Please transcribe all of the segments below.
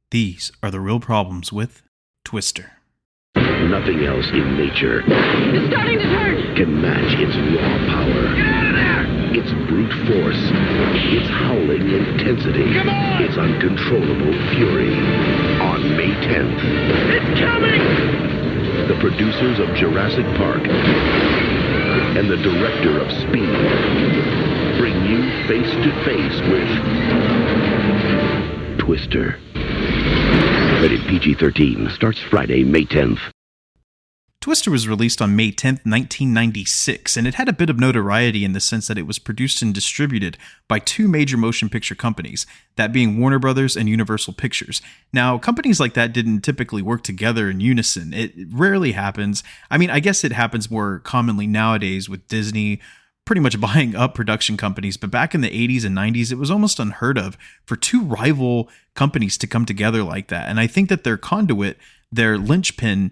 These are the real problems with Twister. Nothing else in nature It's starting to turn! can match its raw power. Get out of there! Its brute force, its howling intensity, Come on! its uncontrollable fury. On May 10th, It's coming! the producers of Jurassic Park and the director of Speed bring you face to face with Twister. Rated PG-13. Starts Friday, May 10th. Twister was released on May 10th, 1996, and it had a bit of notoriety in the sense that it was produced and distributed by two major motion picture companies, that being Warner Brothers and Universal Pictures. Now, companies like that didn't typically work together in unison. It rarely happens. I mean, I guess it happens more commonly nowadays with Disney pretty much buying up production companies, but back in the 80s and 90s, it was almost unheard of for two rival companies to come together like that. And I think that their conduit, their linchpin,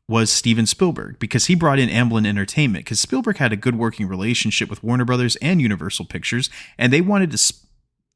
was Steven Spielberg, because he brought in Amblin Entertainment, because Spielberg had a good working relationship with Warner Brothers and Universal Pictures, and they wanted to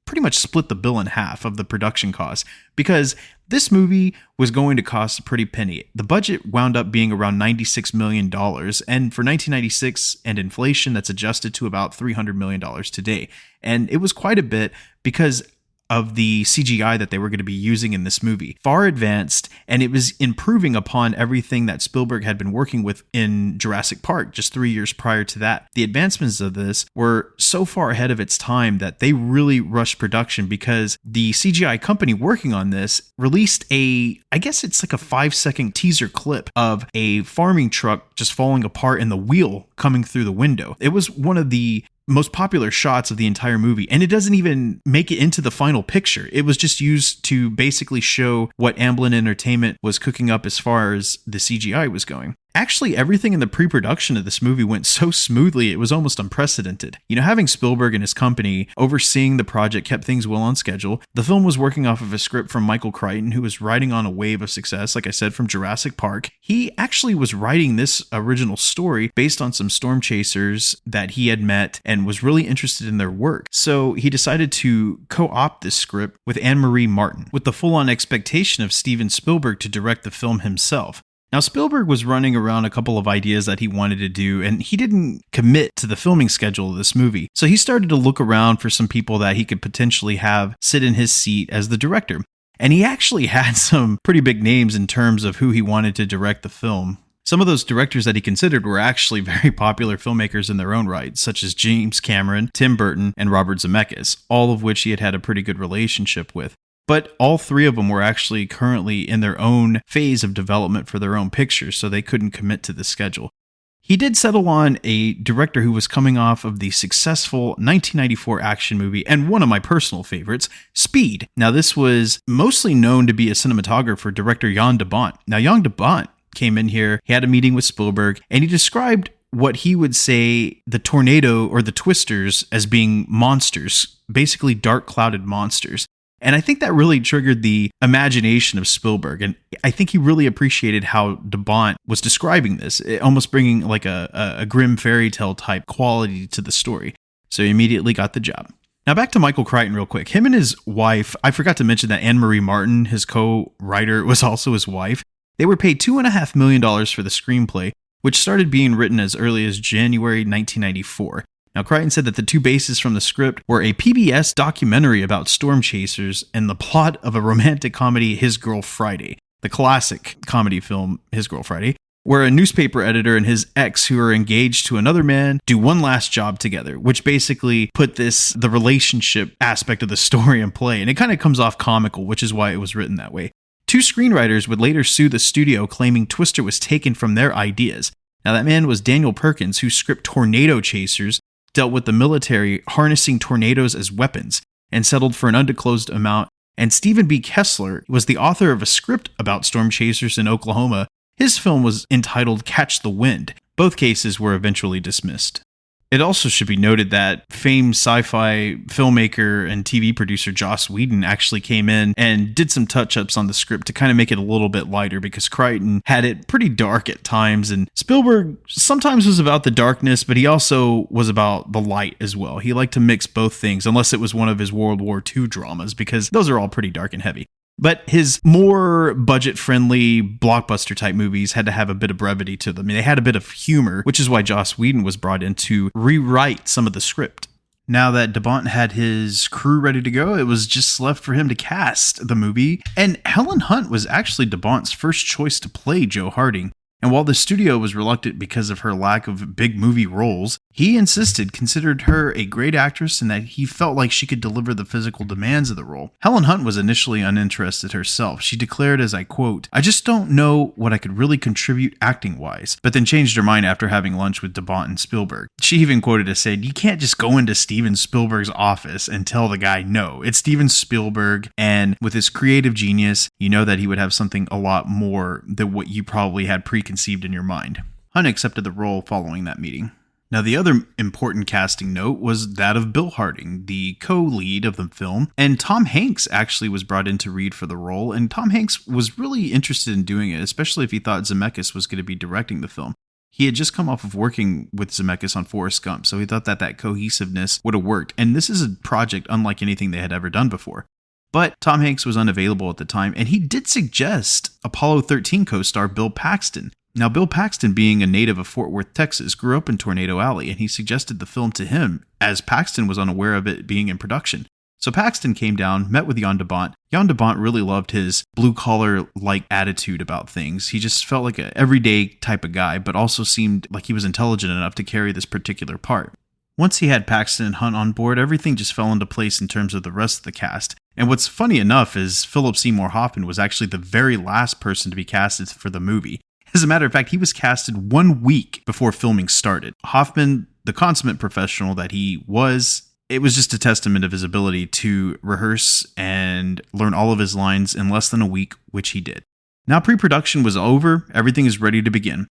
pretty much split the bill in half of the production costs, because this movie was going to cost a pretty penny. The budget wound up being around $96 million, and for 1996 and inflation, that's adjusted to about $300 million today. And it was quite a bit because of the CGI that they were going to be using in this movie. Far advanced, and it was improving upon everything that Spielberg had been working with in Jurassic Park just 3 years prior to that. The advancements of this were so far ahead of its time that they really rushed production, because the CGI company working on this released I guess it's like a 5-second teaser clip of a farming truck just falling apart and the wheel coming through the window. It was one of the most popular shots of the entire movie, and it doesn't even make it into the final picture. It was just used to basically show what Amblin Entertainment was cooking up as far as the CGI was going. Actually, everything in the pre-production of this movie went so smoothly, it was almost unprecedented. You know, having Spielberg and his company overseeing the project kept things well on schedule. The film was working off of a script from Michael Crichton, who was riding on a wave of success, like I said, from Jurassic Park. He actually was writing this original story based on some storm chasers that he had met and was really interested in their work. So he decided to co-opt this script with Anne-Marie Martin, with the full-on expectation of Steven Spielberg to direct the film himself. Now, Spielberg was running around a couple of ideas that he wanted to do, and he didn't commit to the filming schedule of this movie. So he started to look around for some people that he could potentially have sit in his seat as the director. And he actually had some pretty big names in terms of who he wanted to direct the film. Some of those directors that he considered were actually very popular filmmakers in their own right, such as James Cameron, Tim Burton, and Robert Zemeckis, all of which he had had a pretty good relationship with. But all three of them were actually currently in their own phase of development for their own pictures, so they couldn't commit to the schedule. He did settle on a director who was coming off of the successful 1994 action movie, and one of my personal favorites, Speed. Now, this was mostly known to be a cinematographer, director Jan de Bont. Now, Jan de Bont came in here, he had a meeting with Spielberg, and he described what he would say the tornado or the twisters as being monsters, basically dark clouded monsters. And I think that really triggered the imagination of Spielberg. And I think he really appreciated how de Bont was describing this, almost bringing like a grim fairy tale type quality to the story. So he immediately got the job. Now back to Michael Crichton real quick. Him and his wife, I forgot to mention that Anne-Marie Martin, his co-writer, was also his wife. They were paid $2.5 million for the screenplay, which started being written as early as January 1994. Now, Crichton said that the two bases from the script were a PBS documentary about storm chasers and the plot of a romantic comedy, His Girl Friday, the classic comedy film, His Girl Friday, where a newspaper editor and his ex, who are engaged to another man, do one last job together, which basically put the relationship aspect of the story in play. And it kind of comes off comical, which is why it was written that way. Two screenwriters would later sue the studio, claiming Twister was taken from their ideas. Now, that man was Daniel Perkins, whose script Tornado Chasers dealt with the military harnessing tornadoes as weapons and settled for an undisclosed amount. And Stephen B. Kessler was the author of a script about storm chasers in Oklahoma. His film was entitled Catch the Wind. Both cases were eventually dismissed. It also should be noted that famed sci-fi filmmaker and TV producer Joss Whedon actually came in and did some touch-ups on the script to kind of make it a little bit lighter, because Crichton had it pretty dark at times, and Spielberg sometimes was about the darkness, but he also was about the light as well. He liked to mix both things, unless it was one of his World War II dramas, because those are all pretty dark and heavy. But his more budget-friendly blockbuster type movies had to have a bit of brevity to them. I mean, they had a bit of humor, which is why Joss Whedon was brought in to rewrite some of the script. Now that DeBont had his crew ready to go, it was just left for him to cast the movie. And Helen Hunt was actually DeBont's first choice to play Joe Harding. And while the studio was reluctant because of her lack of big movie roles, he considered her a great actress and that he felt like she could deliver the physical demands of the role. Helen Hunt was initially uninterested herself. She declared, as I quote, "I just don't know what I could really contribute acting-wise," but then changed her mind after having lunch with DeBont and Spielberg. She even quoted as saying, "You can't just go into Steven Spielberg's office and tell the guy no. It's Steven Spielberg, and with his creative genius, you know that he would have something a lot more than what you probably had preconceived in your mind." Hunt accepted the role following that meeting. Now, the other important casting note was that of Bill Harding, the co-lead of the film, and Tom Hanks actually was brought in to read for the role, and Tom Hanks was really interested in doing it, especially if he thought Zemeckis was going to be directing the film. He had just come off of working with Zemeckis on Forrest Gump, so he thought that cohesiveness would have worked, and this is a project unlike anything they had ever done before. But Tom Hanks was unavailable at the time, and he did suggest Apollo 13 co-star Bill Paxton. Now, Bill Paxton, being a native of Fort Worth, Texas, grew up in Tornado Alley, and he suggested the film to him, as Paxton was unaware of it being in production. So Paxton came down, met with Jan de Bont. Jan de Bont really loved his blue-collar-like attitude about things. He just felt like an everyday type of guy, but also seemed like he was intelligent enough to carry this particular part. Once he had Paxton and Hunt on board, everything just fell into place in terms of the rest of the cast. And what's funny enough is Philip Seymour Hoffman was actually the very last person to be casted for the movie. As a matter of fact, he was casted 1 week before filming started. Hoffman, the consummate professional that he was, it was just a testament of his ability to rehearse and learn all of his lines in less than a week, which he did. Now pre-production was over, everything is ready to begin.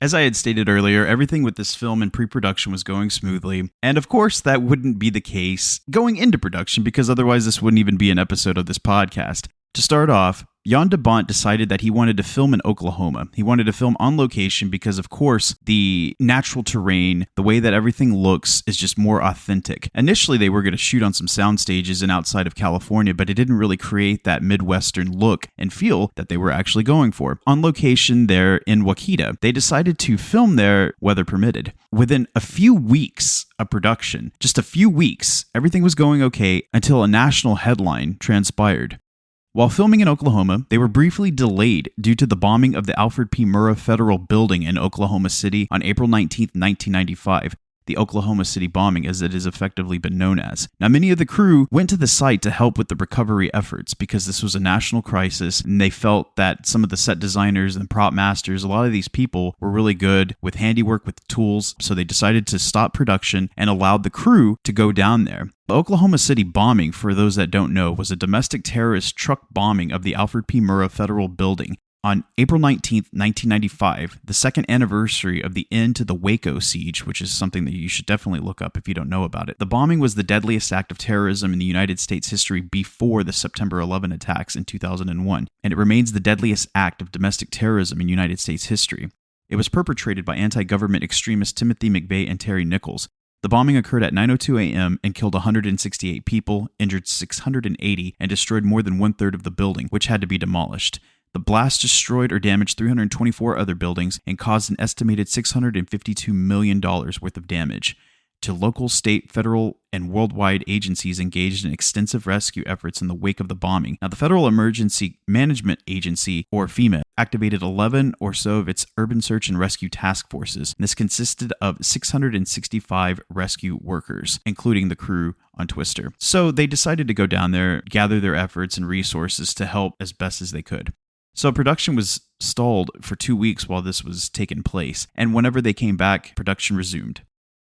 As I had stated earlier, everything with this film in pre-production was going smoothly, and of course that wouldn't be the case going into production because otherwise this wouldn't even be an episode of this podcast. To start off, Jan de Bont decided that he wanted to film in Oklahoma. He wanted to film on location because, of course, the natural terrain, the way that everything looks is just more authentic. Initially, they were going to shoot on some sound stages and outside of California, but it didn't really create that Midwestern look and feel that they were actually going for. On location there in Waukita, they decided to film there, weather permitted. Within a few weeks of production, just a few weeks, everything was going okay until a national headline transpired. While filming in Oklahoma, they were briefly delayed due to the bombing of the Alfred P. Murrah Federal Building in Oklahoma City on April 19, 1995. The Oklahoma City bombing, as it has effectively been known as. Now, many of the crew went to the site to help with the recovery efforts because this was a national crisis, and they felt that some of the set designers and prop masters, a lot of these people were really good with handiwork, with tools, so they decided to stop production and allowed the crew to go down there. The Oklahoma City bombing, for those that don't know, was a domestic terrorist truck bombing of the Alfred P. Murrah Federal Building. On April 19, 1995, the second anniversary of the end to the Waco siege, which is something that you should definitely look up if you don't know about it. The bombing was the deadliest act of terrorism in the United States history before the September 11 attacks in 2001, and it remains the deadliest act of domestic terrorism in United States history. It was perpetrated by anti-government extremists Timothy McVeigh and Terry Nichols. The bombing occurred at 9:02 a.m. and killed 168 people, injured 680, and destroyed more than one-third of the building, which had to be demolished. The blast destroyed or damaged 324 other buildings and caused an estimated $652 million worth of damage. To local, state, federal, and worldwide agencies engaged in extensive rescue efforts in the wake of the bombing. Now, the Federal Emergency Management Agency, or FEMA, activated 11 or so of its urban search and rescue task forces. This consisted of 665 rescue workers, including the crew on Twister. So they decided to go down there, gather their efforts and resources to help as best as they could. So production was stalled for 2 weeks while this was taking place, and whenever they came back, production resumed.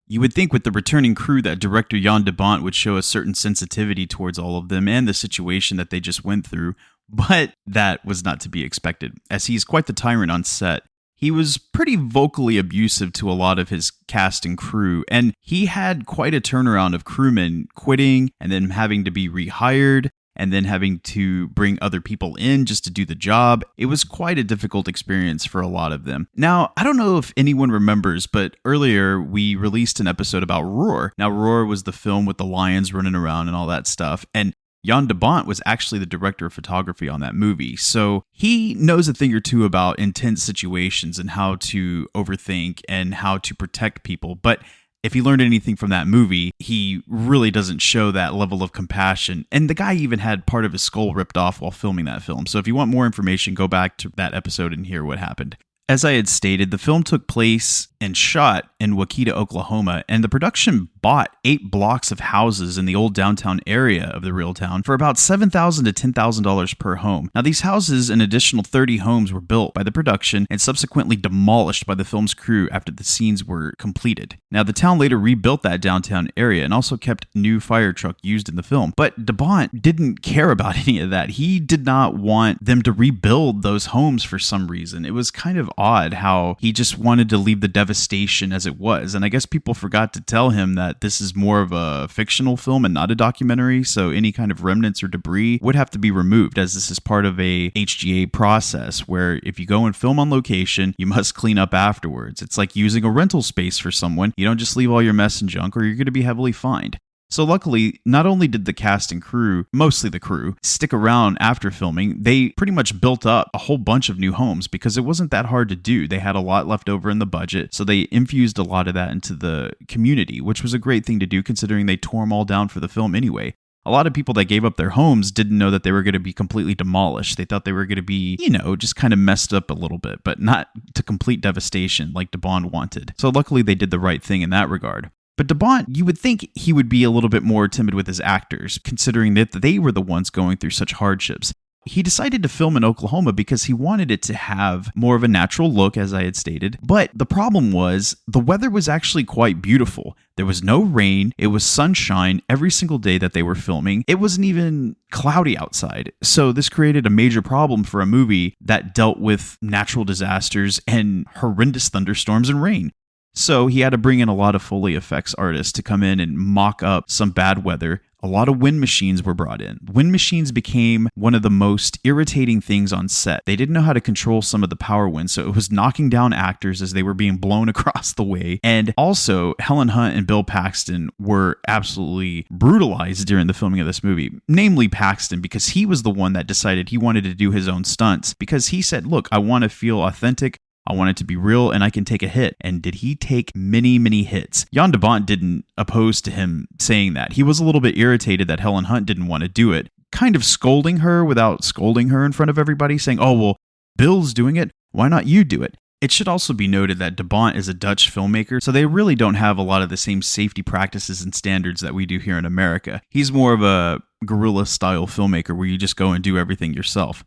You would think with the returning crew that director Jan de Bont would show a certain sensitivity towards all of them and the situation that they just went through, but that was not to be expected, as he's quite the tyrant on set. He was pretty vocally abusive to a lot of his cast and crew, and he had quite a turnaround of crewmen quitting and then having to be rehired, and then having to bring other people in just to do the job. It was quite a difficult experience for a lot of them. Now, I don't know if anyone remembers, but earlier we released an episode about Roar. Now, Roar was the film with the lions running around and all that stuff, and Jan de Bont was actually the director of photography on that movie, so he knows a thing or two about intense situations and how to overthink and how to protect people. But if he learned anything from that movie, he really doesn't show that level of compassion. And the guy even had part of his skull ripped off while filming that film. So if you want more information, go back to that episode and hear what happened. As I had stated, the film took place and shot in Waukeeta, Oklahoma, and the production bought 8 blocks of houses in the old downtown area of the real town for about $7,000 to $10,000 per home. Now, these houses, an additional 30 homes, were built by the production and subsequently demolished by the film's crew after the scenes were completed. Now, the town later rebuilt that downtown area and also kept a new fire truck used in the film. But de Bont didn't care about any of that. He did not want them to rebuild those homes for some reason. It was kind of odd how he just wanted to leave the devastation as it was. And I guess people forgot to tell him that this is more of a fictional film and not a documentary, so any kind of remnants or debris would have to be removed, as this is part of a HGA process where if you go and film on location, you must clean up afterwards. It's like using a rental space for someone. You don't just leave all your mess and junk or you're going to be heavily fined. So luckily, not only did the cast and crew, mostly the crew, stick around after filming, they pretty much built up a whole bunch of new homes because it wasn't that hard to do. They had a lot left over in the budget, so they infused a lot of that into the community, which was a great thing to do considering they tore them all down for the film anyway. A lot of people that gave up their homes didn't know that they were going to be completely demolished. They thought they were going to be, just kind of messed up a little bit, but not to complete devastation like de Bont wanted. So luckily they did the right thing in that regard. But de Bont, you would think he would be a little bit more timid with his actors, considering that they were the ones going through such hardships. He decided to film in Oklahoma because he wanted it to have more of a natural look, as I had stated. But the problem was, the weather was actually quite beautiful. There was no rain. It was sunshine every single day that they were filming. It wasn't even cloudy outside. So this created a major problem for a movie that dealt with natural disasters and horrendous thunderstorms and rain. So he had to bring in a lot of Foley effects artists to come in and mock up some bad weather. A lot of wind machines were brought in. Wind machines became one of the most irritating things on set. They didn't know how to control some of the power winds, so it was knocking down actors as they were being blown across the way. And also, Helen Hunt and Bill Paxton were absolutely brutalized during the filming of this movie. Namely Paxton, because he was the one that decided he wanted to do his own stunts. Because he said, look, I want to feel authentic. I want it to be real, and I can take a hit. And did he take many, many hits? Jan de Bont didn't oppose to him saying that. He was a little bit irritated that Helen Hunt didn't want to do it, kind of scolding her without scolding her in front of everybody, saying, oh, well, Bill's doing it. Why not you do it? It should also be noted that de Bont is a Dutch filmmaker, so they really don't have a lot of the same safety practices and standards that we do here in America. He's more of a guerrilla-style filmmaker where you just go and do everything yourself.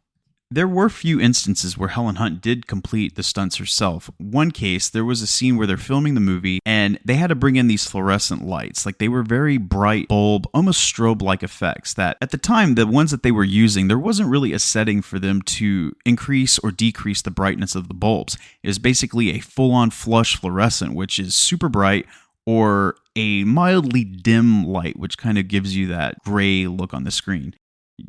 There were few instances where Helen Hunt did complete the stunts herself. One case, there was a scene where they're filming the movie and they had to bring in these fluorescent lights. Like they were very bright bulb, almost strobe-like effects that at the time, the ones that they were using, there wasn't really a setting for them to increase or decrease the brightness of the bulbs. It was basically a full-on flush fluorescent, which is super bright, or a mildly dim light, which kind of gives you that gray look on the screen.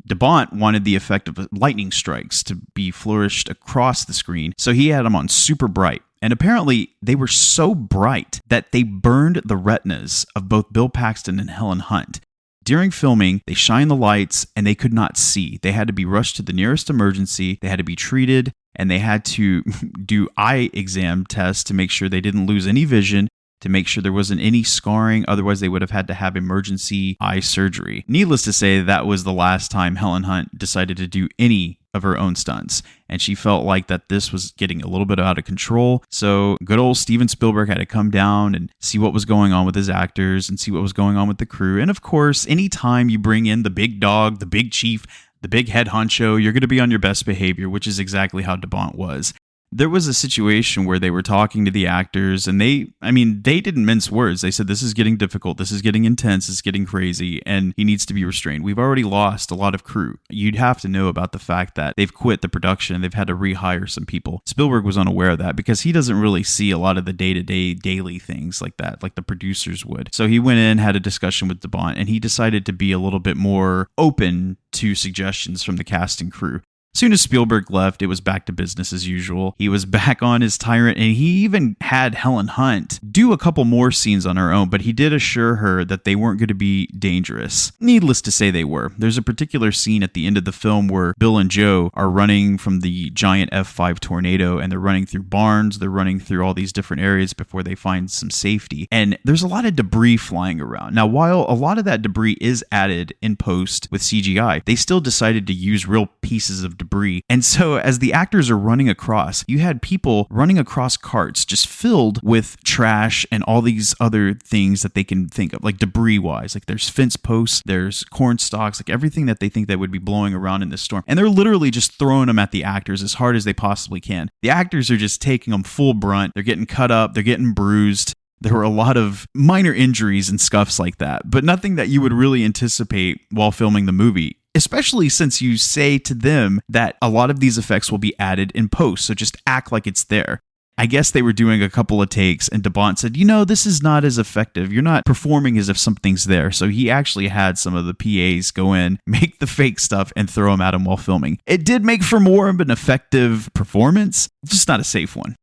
De Bont wanted the effect of lightning strikes to be flourished across the screen, so he had them on super bright. And apparently, they were so bright that they burned the retinas of both Bill Paxton and Helen Hunt. During filming, they shined the lights and they could not see. They had to be rushed to the nearest emergency, they had to be treated, and they had to do eye exam tests to make sure they didn't lose any vision, to make sure there wasn't any scarring, otherwise they would have had to have emergency eye surgery. Needless to say, that was the last time Helen Hunt decided to do any of her own stunts, and she felt like that this was getting a little bit out of control, so good old Steven Spielberg had to come down and see what was going on with his actors and see what was going on with the crew. And of course, anytime you bring in the big dog, the big chief, the big head honcho, you're going to be on your best behavior, which is exactly how de Bont was. There was a situation where they were talking to the actors and they didn't mince words. They said, this is getting difficult, this is getting intense, it's getting crazy, and he needs to be restrained. We've already lost a lot of crew. You'd have to know about the fact that they've quit the production and they've had to rehire some people. Spielberg was unaware of that because he doesn't really see a lot of the day-to-day, daily things like that, like the producers would. So he went in, had a discussion with de Bont, and he decided to be a little bit more open to suggestions from the cast and crew. Soon as Spielberg left, it was back to business as usual. He was back on his tyrant, and he even had Helen Hunt do a couple more scenes on her own, but he did assure her that they weren't going to be dangerous. Needless to say, they were. There's a particular scene at the end of the film where Bill and Joe are running from the giant F5 tornado, and they're running through barns, they're running through all these different areas before they find some safety. And there's a lot of debris flying around. Now, while a lot of that debris is added in post with CGI, they still decided to use real pieces of debris. And so as the actors are running across, you had people running across carts just filled with trash and all these other things that they can think of, like debris wise. Like there's fence posts, there's corn stalks, like everything that they think that would be blowing around in this storm. And they're literally just throwing them at the actors as hard as they possibly can. The actors are just taking them full brunt. They're getting cut up, they're getting bruised. There were a lot of minor injuries and scuffs like that, but nothing that you would really anticipate while filming the movie, especially since you say to them that a lot of these effects will be added in post, so just act like it's there. I guess they were doing a couple of takes, and DeBont said, this is not as effective. You're not performing as if something's there. So he actually had some of the PAs go in, make the fake stuff, and throw them at him while filming. It did make for more of an effective performance, just not a safe one.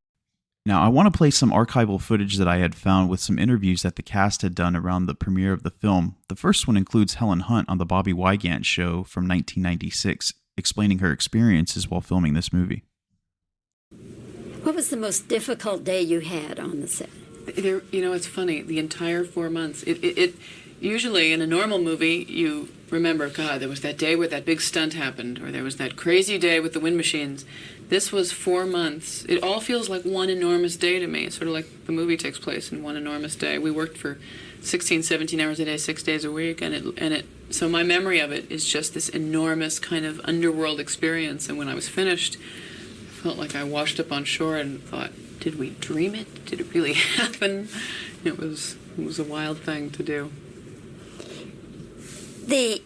Now, I want to play some archival footage that I had found with some interviews that the cast had done around the premiere of the film. The first one includes Helen Hunt on the Bobby Wygant show from 1996, explaining her experiences while filming this movie. What was the most difficult day you had on the set? It's funny. The entire 4 months. It usually in a normal movie, you remember, God, there was that day where that big stunt happened, or there was that crazy day with the wind machines. This was 4 months. It all feels like one enormous day to me. It's sort of like the movie takes place in one enormous day. We worked for 16, 17 hours a day, 6 days a week, so my memory of it is just this enormous kind of underworld experience. And when I was finished, I felt like I washed up on shore and thought, did we dream it? Did it really happen? It was a wild thing to do. The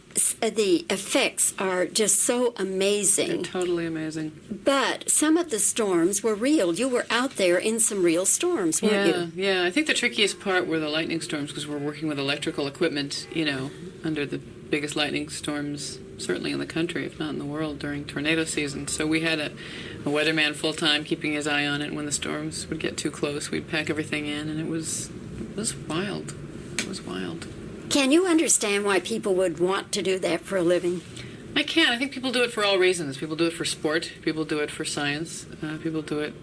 effects are just so amazing. They're totally amazing. But some of the storms were real. You were out there in some real storms, weren't you? Yeah. I think the trickiest part were the lightning storms, because we're working with electrical equipment, under the biggest lightning storms, certainly in the country, if not in the world, during tornado season. So we had a weatherman full-time keeping his eye on it. When the storms would get too close, we'd pack everything in, and it was wild. It was wild. Can you understand why people would want to do that for a living? I can. I think people do it for all reasons. People do it for sport. People do it for science. People do it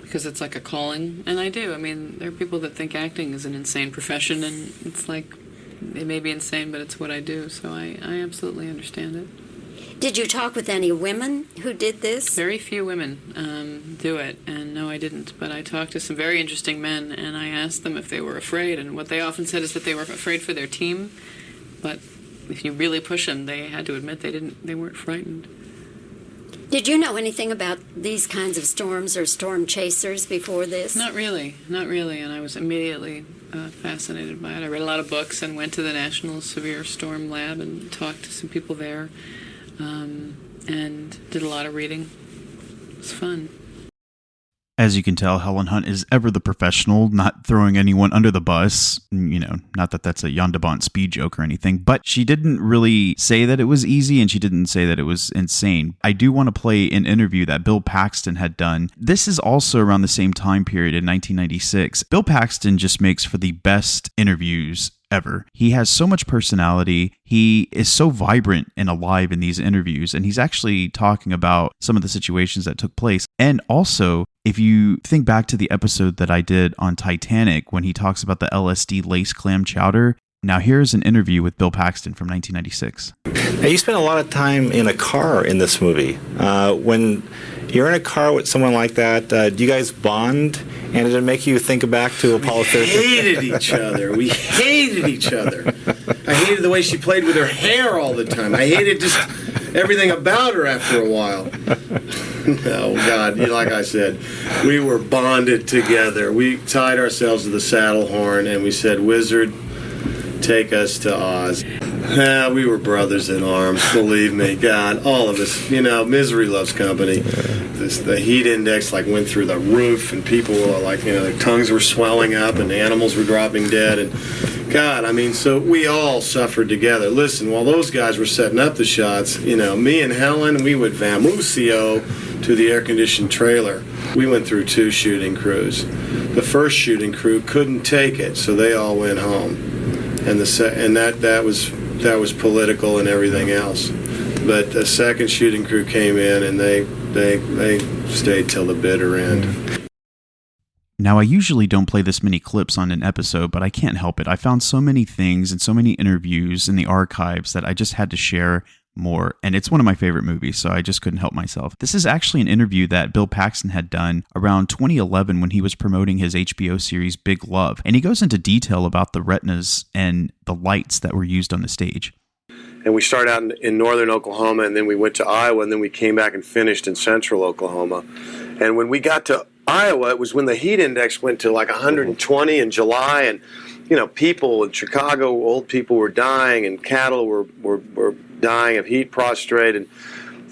because it's like a calling. And I do. I mean, there are people that think acting is an insane profession, and it's like, it may be insane, but it's what I do. So I absolutely understand it. Did you talk with any women who did this? Very few women do it, and no, I didn't. But I talked to some very interesting men, and I asked them if they were afraid, and what they often said is that they were afraid for their team. But if you really push them, they had to admit they weren't frightened. Did you know anything about these kinds of storms or storm chasers before this? Not really, and I was immediately fascinated by it. I read a lot of books and went to the National Severe Storm Lab and talked to some people there. And did a lot of reading. It was fun. As you can tell, Helen Hunt is ever the professional, not throwing anyone under the bus. Not that that's a Jan de Bont speed joke or anything, but she didn't really say that it was easy, and she didn't say that it was insane. I do want to play an interview that Bill Paxton had done. This is also around the same time period in 1996. Bill Paxton just makes for the best interviews ever. He has so much personality. He is so vibrant and alive in these interviews, and he's actually talking about some of the situations that took place. And also, if you think back to the episode that I did on Titanic when he talks about the LSD lace clam chowder, now here's an interview with Bill Paxton from 1996. Now, you spent a lot of time in a car in this movie. When you're in a car with someone like that, do you guys bond? And did it make you think back to Apollo 13? We hated each other. I hated the way she played with her hair all the time. I hated just everything about her after a while. Oh, God, like I said, we were bonded together. We tied ourselves to the saddle horn, and we said, "Wizard, take us to Oz." We were brothers in arms, believe me. God, all of us. Misery loves company. the heat index like went through the roof, and people were like, their tongues were swelling up, and animals were dropping dead, and God, I mean, so we all suffered together. Listen, while those guys were setting up the shots, me and Helen, we would vamoosio to the air-conditioned trailer. We went through 2 shooting crews. The first shooting crew couldn't take it, so they all went home, and that was political and everything else. But the second shooting crew came in, and they stayed till the bitter end. Now, I usually don't play this many clips on an episode, but I can't help it. I found so many things and so many interviews in the archives that I just had to share more, and it's one of my favorite movies, so I just couldn't help myself. This is actually an interview that Bill Paxton had done around 2011 when he was promoting his HBO series Big Love, and he goes into detail about the retinas and the lights that were used on the stage. And we started out in northern Oklahoma, and then we went to Iowa, and then we came back and finished in central Oklahoma. And when we got to Iowa, it was when the heat index went to like 120 in July, and people in Chicago, old people were dying, and cattle were dying of heat prostrate, and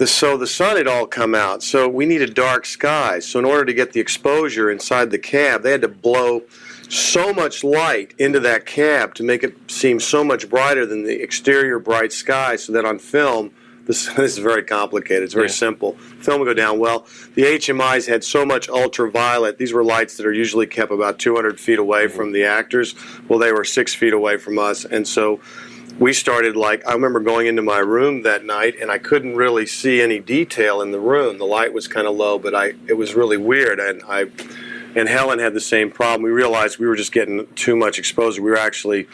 so the sun had all come out. So we needed dark skies. So in order to get the exposure inside the cab, they had to blow so much light into that cab to make it seem so much brighter than the exterior bright sky, so that on film, this is very complicated. It's very simple. Film would go down. Well, the HMIs had so much ultraviolet. These were lights that are usually kept about 200 feet away from the actors. Well, they were 6 feet away from us. And so we started, I remember going into my room that night, and I couldn't really see any detail in the room. The light was kind of low, but it was really weird. And Helen had the same problem. We realized we were just getting too much exposure. We were actually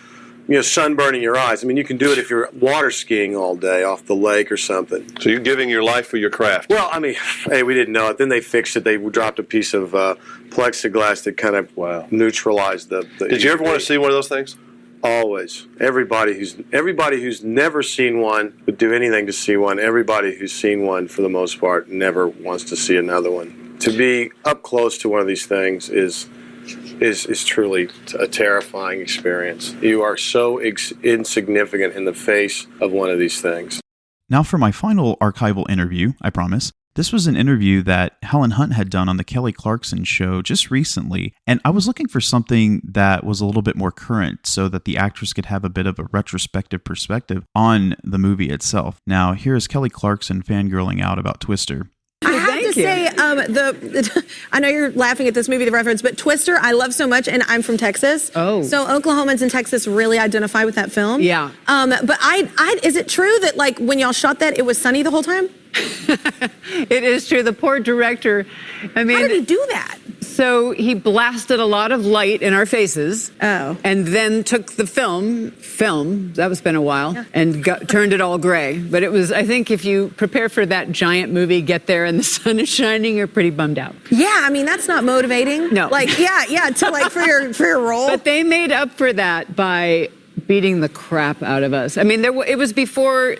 sunburning your eyes. I mean, you can do it if you're water skiing all day off the lake or something. So you're giving your life for your craft. Well, I mean, hey, we didn't know it. Then they fixed it. They dropped a piece of plexiglass that kind of neutralized the Did you ever want to see one of those things? Always. Everybody who's never seen one would do anything to see one. Everybody who's seen one, for the most part, never wants to see another one. To be up close to one of these things is truly a terrifying experience. You are so insignificant in the face of one of these things. Now for my final archival interview, I promise. This was an interview that Helen Hunt had done on the Kelly Clarkson show just recently, and I was looking for something that was a little bit more current so that the actress could have a bit of a retrospective perspective on the movie itself. Now, here is Kelly Clarkson fangirling out about Twister. I have to say, I know you're laughing at this movie, the reference, but Twister, I love so much, and I'm from Texas. Oh. So Oklahomans in Texas really identify with that film. Yeah. But is it true that, when y'all shot that, it was sunny the whole time? It is true. The poor director, How did he do that? So he blasted a lot of light in our faces. Oh. And then took the film, that was been a while, and turned it all gray. But it was, I think if you prepare for that giant movie, get there and the sun is shining, you're pretty bummed out. Yeah, I mean, that's not motivating. No. For your role. But they made up for that by beating the crap out of us. I mean, it was before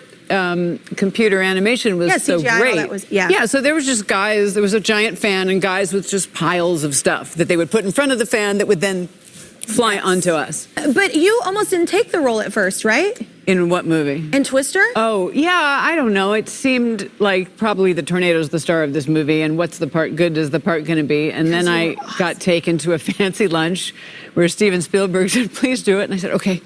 computer animation was so CGI, great. So there was just guys, there was a giant fan and guys with just piles of stuff that they would put in front of the fan that would then fly onto us. But you almost didn't take the role at first, right? In what movie? In Twister? Oh, yeah, I don't know. It seemed like probably the tornado's the star of this movie, and what's the part, good is the part going to be? And then I got taken to a fancy lunch where Steven Spielberg said, please do it. And I said, okay.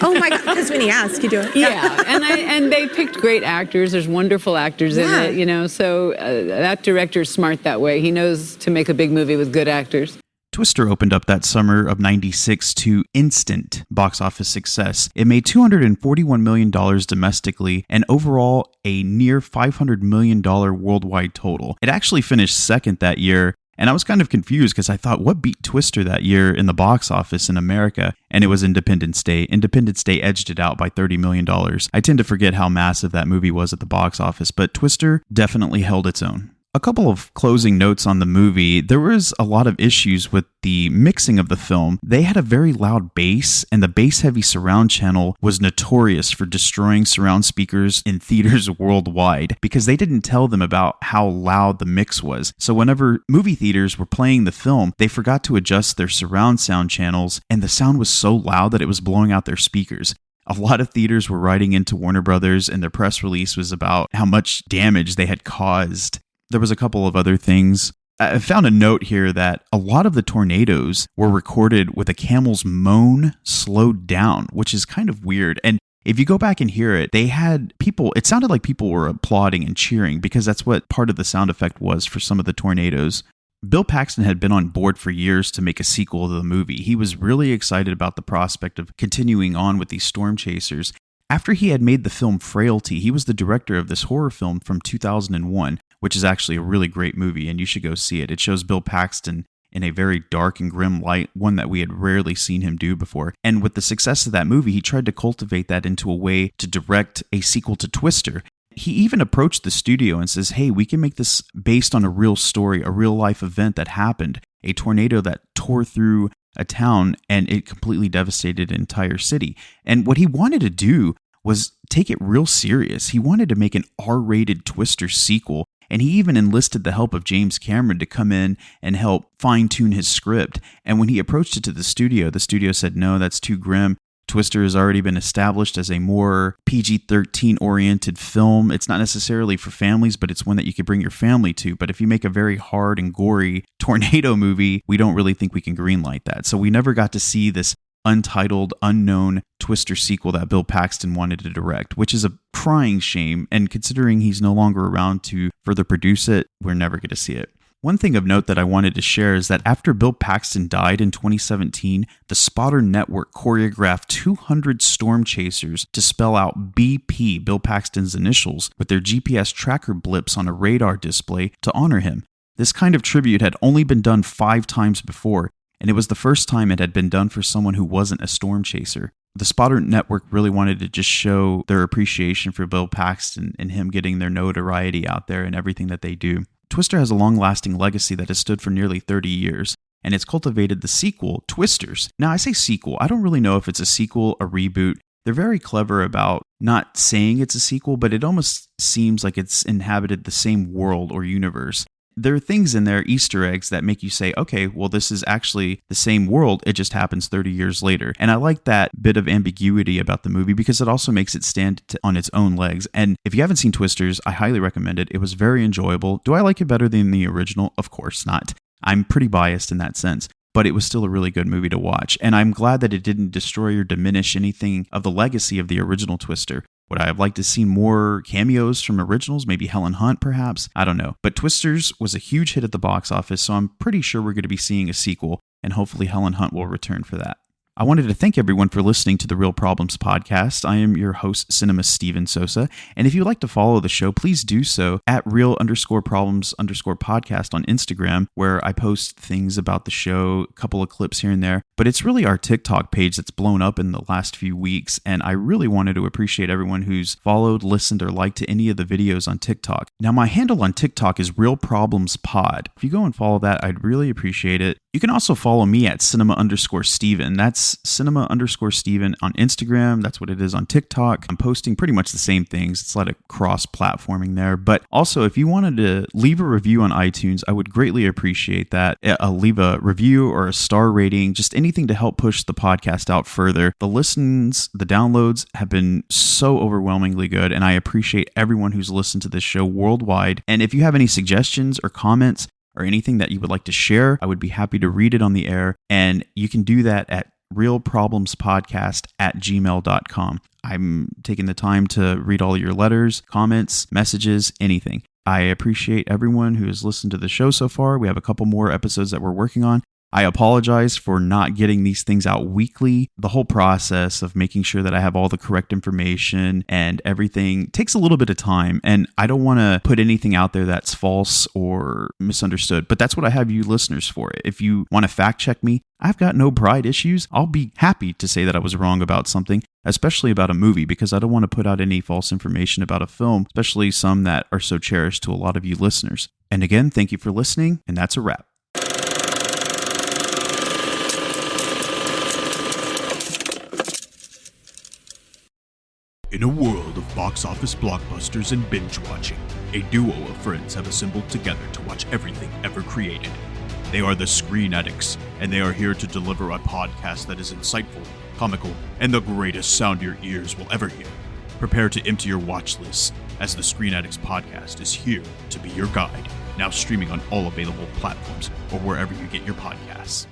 Oh my God, because when he asked, you do it. Yeah, and they picked great actors. There's wonderful actors in it, so that director's smart that way. He knows to make a big movie with good actors. Twister opened up that summer of '96 to instant box office success. It made $241 million domestically and overall a near $500 million worldwide total. It actually finished second that year, and I was kind of confused because I thought, what beat Twister that year in the box office in America? And it was Independence Day. Independence Day edged it out by $30 million. I tend to forget how massive that movie was at the box office, but Twister definitely held its own. A couple of closing notes on the movie. There was a lot of issues with the mixing of the film. They had a very loud bass, and the bass-heavy surround channel was notorious for destroying surround speakers in theaters worldwide because they didn't tell them about how loud the mix was. So whenever movie theaters were playing the film, they forgot to adjust their surround sound channels, and the sound was so loud that it was blowing out their speakers. A lot of theaters were writing into Warner Brothers, and their press release was about how much damage they had caused There was a couple of other things. I found a note here that a lot of the tornadoes were recorded with a camel's moan slowed down, which is kind of weird. And if you go back and hear it, they had people, it sounded like people were applauding and cheering because that's what part of the sound effect was for some of the tornadoes. Bill Paxton had been on board for years to make a sequel to the movie. He was really excited about the prospect of continuing on with these storm chasers. After he had made the film Frailty, he was the director of this horror film from 2001, which is actually a really great movie, and you should go see it. It shows Bill Paxton in a very dark and grim light, one that we had rarely seen him do before. And with the success of that movie, he tried to cultivate that into a way to direct a sequel to Twister. He even approached the studio and says, hey, we can make this based on a real story, a real life event that happened, a tornado that tore through a town and it completely devastated an entire city. And what he wanted to do was take it real serious. He wanted to make an R-rated Twister sequel, and he even enlisted the help of James Cameron to come in and help fine-tune his script. And when he approached it to the studio said, no, that's too grim. Twister has already been established as a more PG-13 oriented film. It's not necessarily for families, but it's one that you could bring your family to. But if you make a very hard and gory tornado movie, we don't really think we can greenlight that. So we never got to see this untitled, unknown Twister sequel that Bill Paxton wanted to direct, which is a crying shame. And considering he's no longer around to further produce it, we're never going to see it. One thing of note that I wanted to share is that after Bill Paxton died in 2017, the Spotter Network choreographed 200 storm chasers to spell out BP, Bill Paxton's initials, with their GPS tracker blips on a radar display to honor him. This kind of tribute had only been done 5 times before, and it was the first time it had been done for someone who wasn't a storm chaser. The Spotter Network really wanted to just show their appreciation for Bill Paxton and him getting their notoriety out there and everything that they do. Twister has a long-lasting legacy that has stood for nearly 30 years, and it's cultivated the sequel, Twisters. Now, I say sequel. I don't really know if it's a sequel, a reboot. They're very clever about not saying it's a sequel, but it almost seems like it's inhabited the same world or universe. There are things in there, Easter eggs, that make you say, okay, well, this is actually the same world. It just happens 30 years later. And I like that bit of ambiguity about the movie because it also makes it stand on its own legs. And if you haven't seen Twisters, I highly recommend it. It was very enjoyable. Do I like it better than the original? Of course not. I'm pretty biased in that sense. But it was still a really good movie to watch. And I'm glad that it didn't destroy or diminish anything of the legacy of the original Twister. Would I have liked to see more cameos from originals? Maybe Helen Hunt, perhaps? I don't know. But Twisters was a huge hit at the box office, so I'm pretty sure we're going to be seeing a sequel, and hopefully Helen Hunt will return for that. I wanted to thank everyone for listening to the Real Problems podcast. I am your host, Cinema Steven Sosa, and if you'd like to follow the show, please do so at real_problems_podcast on Instagram, where I post things about the show, a couple of clips here and there. But it's really our TikTok page that's blown up in the last few weeks, and I really wanted to appreciate everyone who's followed, listened, or liked any of the videos on TikTok. Now, my handle on TikTok is Real Problems Pod. If you go and follow that, I'd really appreciate it. You can also follow me at cinema_Steven. That's cinema_Steven on Instagram. That's what it is on TikTok. I'm posting pretty much the same things. It's a lot of cross-platforming there. But also, if you wanted to leave a review on iTunes, I would greatly appreciate that. Leave a review or a star rating, just anything to help push the podcast out further. The listens, the downloads have been so overwhelmingly good, and I appreciate everyone who's listened to this show worldwide. And if you have any suggestions or comments, or anything that you would like to share, I would be happy to read it on the air. And you can do that at realproblemspodcast@gmail.com. I'm taking the time to read all your letters, comments, messages, anything. I appreciate everyone who has listened to the show so far. We have a couple more episodes that we're working on. I apologize for not getting these things out weekly. The whole process of making sure that I have all the correct information and everything takes a little bit of time, and I don't want to put anything out there that's false or misunderstood, but that's what I have you listeners for. If you want to fact check me, I've got no pride issues. I'll be happy to say that I was wrong about something, especially about a movie, because I don't want to put out any false information about a film, especially some that are so cherished to a lot of you listeners. And again, thank you for listening, and that's a wrap. In a world of box office blockbusters and binge watching, a duo of friends have assembled together to watch everything ever created. They are the Screen Addicts, and they are here to deliver a podcast that is insightful, comical, and the greatest sound your ears will ever hear. Prepare to empty your watch list, as the Screen Addicts podcast is here to be your guide. now streaming on all available platforms or wherever you get your podcasts.